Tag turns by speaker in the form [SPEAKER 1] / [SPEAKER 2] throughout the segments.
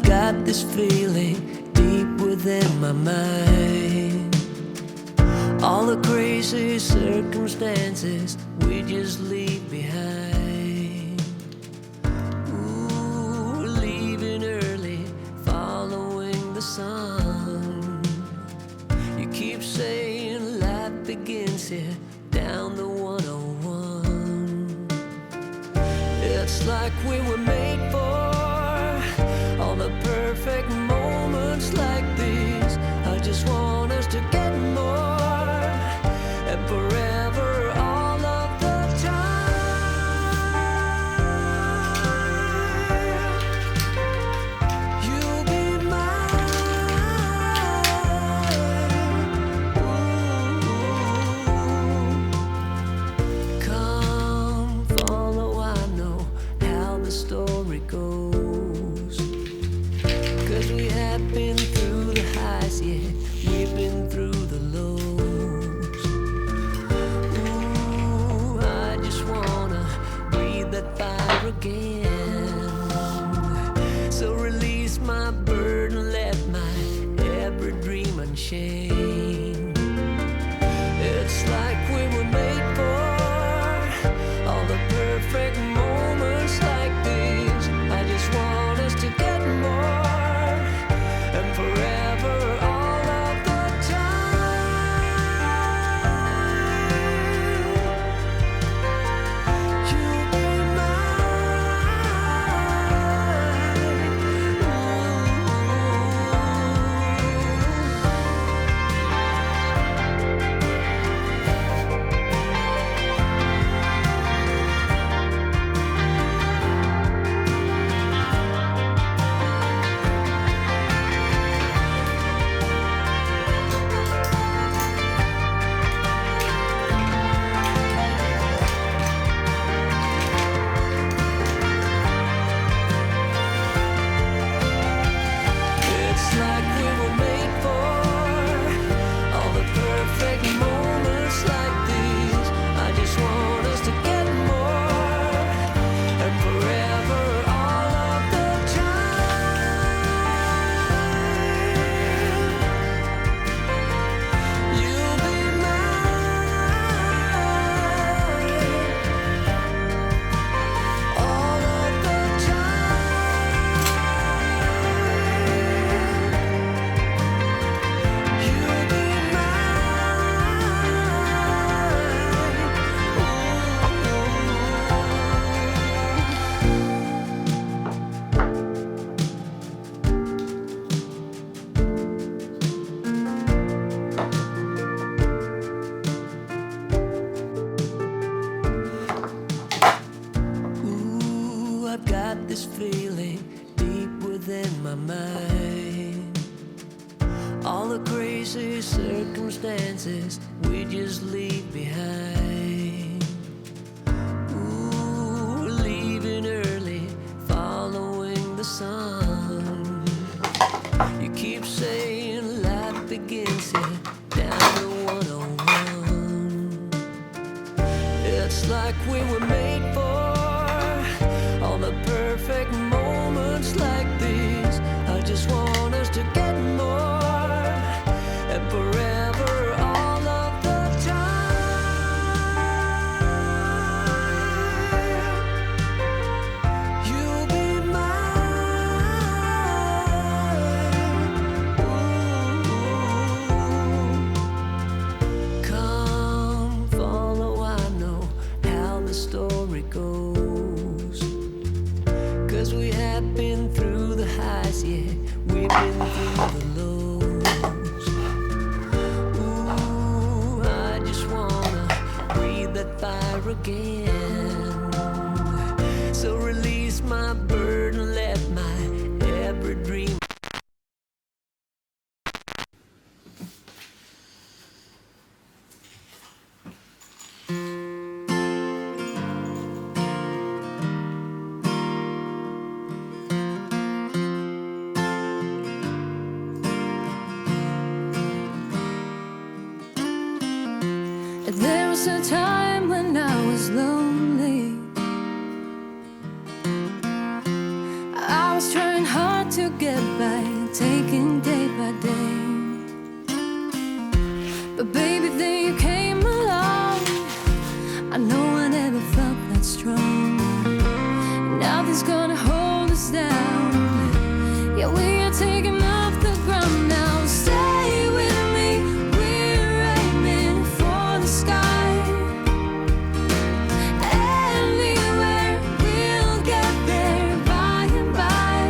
[SPEAKER 1] I've got this feeling deep within my mind. All the crazy circumstances we just leave behind. Ooh, we're leaving early, following the sun. You keep saying life begins here, down the 101. It's like we were made for all the perfect moments like these. I just want us to get more and forever, all of the time. You'll be mine. Ooh. Come follow, I know how the story goes. 'Cause we have been through the highs, yeah, we've been through the lows. Ooh, I just wanna breathe that fire again. So release my burden, let my every dream unchain. It's like we were made for all the perfect moments like these. I just want us to get more and forever, all of the time. You'll be It's like we were made for all the perfect moments like these. I just want us to get more and forever, all of the time. You'll be mine, all of the time. You'll be Ooh, I've got this feeling deep within my mind. All the crazy circumstances we just leave behind. Ooh, we're leaving early, following the sun. You keep saying life begins here, down to 101. It's like we were made for all the perfect moments like these. I just want us to get more and forever, all of the time. You'll be mine. Ooh. Come follow, I know how the story goes. 'Cause we have been through the highs, yeah, we've been through the lows. Ooh, I just wanna breathe that fire again. So release my burden, let my every dream.
[SPEAKER 2] There was a time when I was lonely. was trying hard to get by, taking day by day. But baby, then you came along. I know I never felt that strong. Nothing's gonna hold us down. Yeah, we are taking off the ground now. Stay with me, we're aiming for the sky. Anywhere, we'll get there by and by.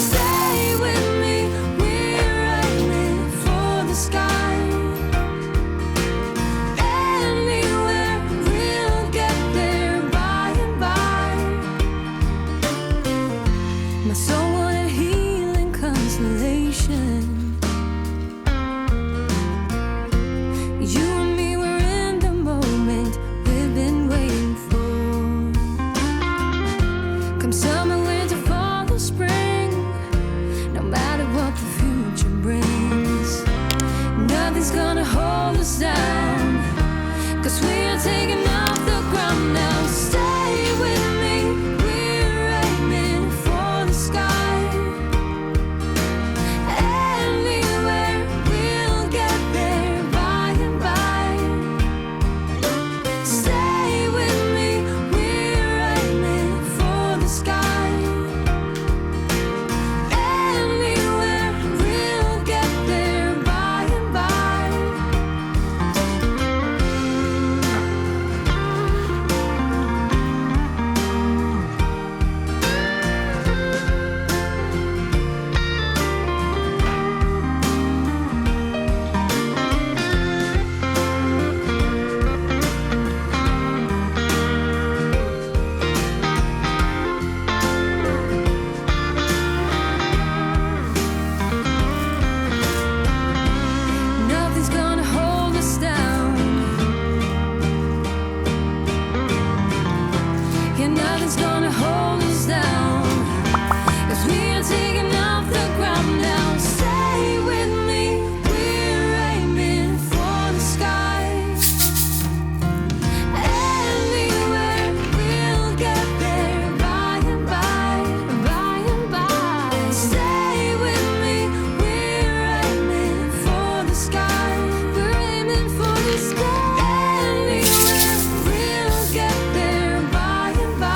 [SPEAKER 2] Stay with me, we're aiming for the sky. Anywhere, we'll get there by and by. My soul wanted healing consolation. You and me were in the moment we've been waiting for. Come summer, winter, fall, or spring, no matter what the future brings, nothing's gonna hold us down, 'cause we are taking off the ground now. Stay with me, we're aiming for the sky. Anywhere, we'll get there by and by. Stay with me, we're aiming for the sky. Anywhere, we'll get there by and by. Nothing's gonna hold us down. Yeah, nothing's gonna hold us down, 'cause we are taking off the ground now. Stay with me, we're aiming for the sky. Anywhere, we'll get there by and by, by and by. Stay with me, we're aiming for the sky. We're aiming for the sky. Anywhere, we'll get there by and by.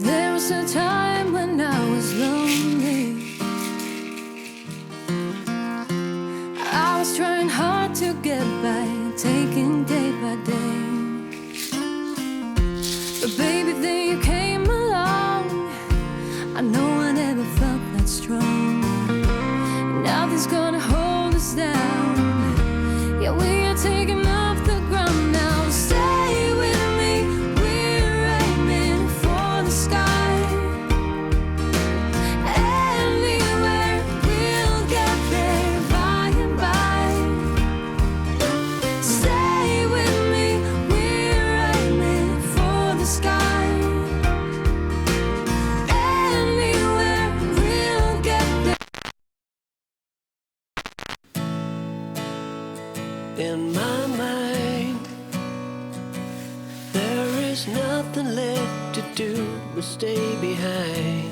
[SPEAKER 2] There was a time when I was lonely. I was trying hard to get by, taking day by day. But baby, then you came along. I know I never felt that strong. Nothing's gonna hold us down. Yeah, we are taking off the ground now. Stay with me, we're aiming for the sky. Anywhere, we'll get there by and by. Stay with me, we're aiming for the sky. Anywhere, we'll get there.
[SPEAKER 1] In my mind, there is nothing left to do but stay behind.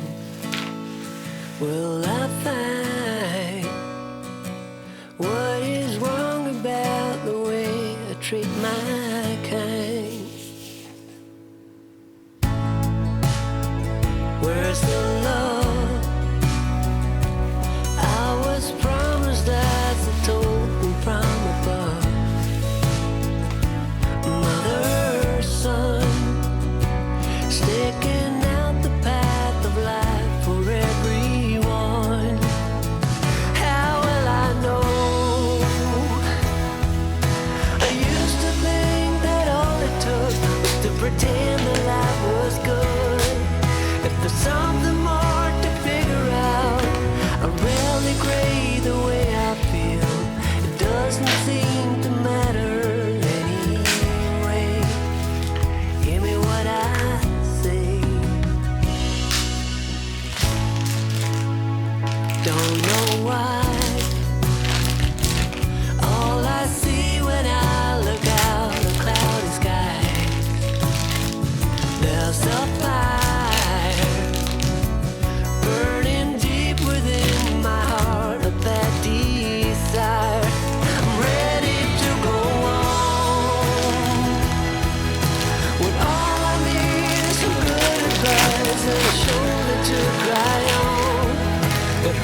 [SPEAKER 1] Will I find what is wrong about the way I treat my kind? Where's the love I was promised as a token from above? Mother, son, sticking out the path of life for everyone. How will I know? I used to think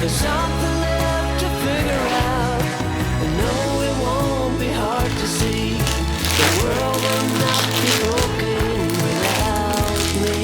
[SPEAKER 1] There's something left to figure out. And no, it won't be hard to see. The world will not be broken without me.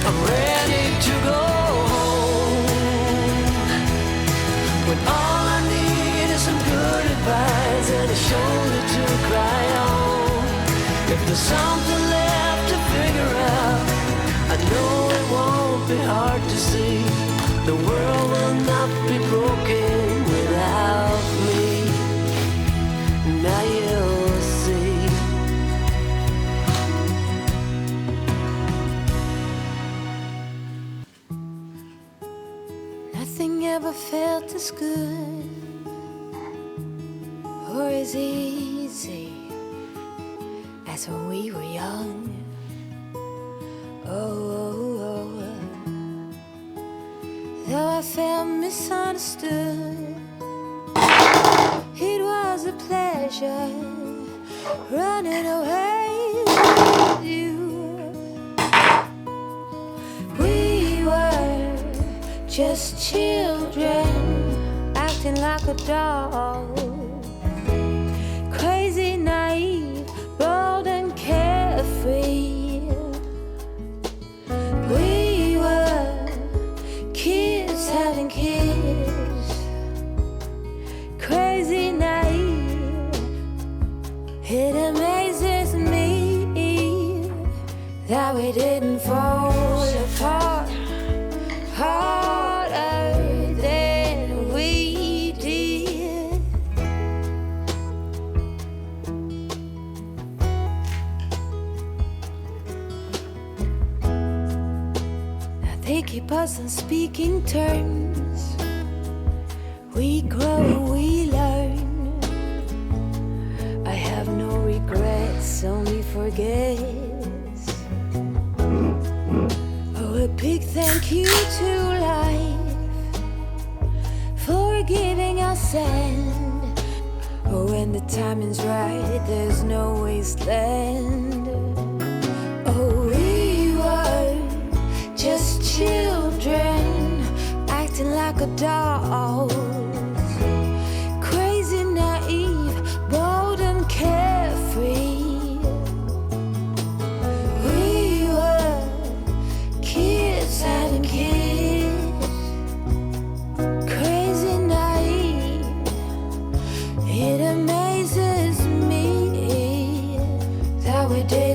[SPEAKER 1] I'm ready to go home. When all I need is some good advice and a shoulder to cry on. If there's something left to figure out, I know it won't be hard to see. The world will not be broken without me. Now you'll see.
[SPEAKER 2] Nothing ever felt as good or as easy as when we were young. Oh, though I felt misunderstood, it was a pleasure running away with you. We were just children acting like a doll, crazy, naive, bold and carefree. We were kids having kids, crazy, naive. It amazes me that we didn't fall apart harder than we did. Now they keep us on speaking terms. We grow and we learn. I have no regrets, only forgets. Oh, a big thank you to life for giving us sand. Oh, when the timing's right, there's no wasteland. Oh, we were just children acting like adults, crazy, naive, bold and carefree. We were kids having kids, crazy, naive. It amazes me that we did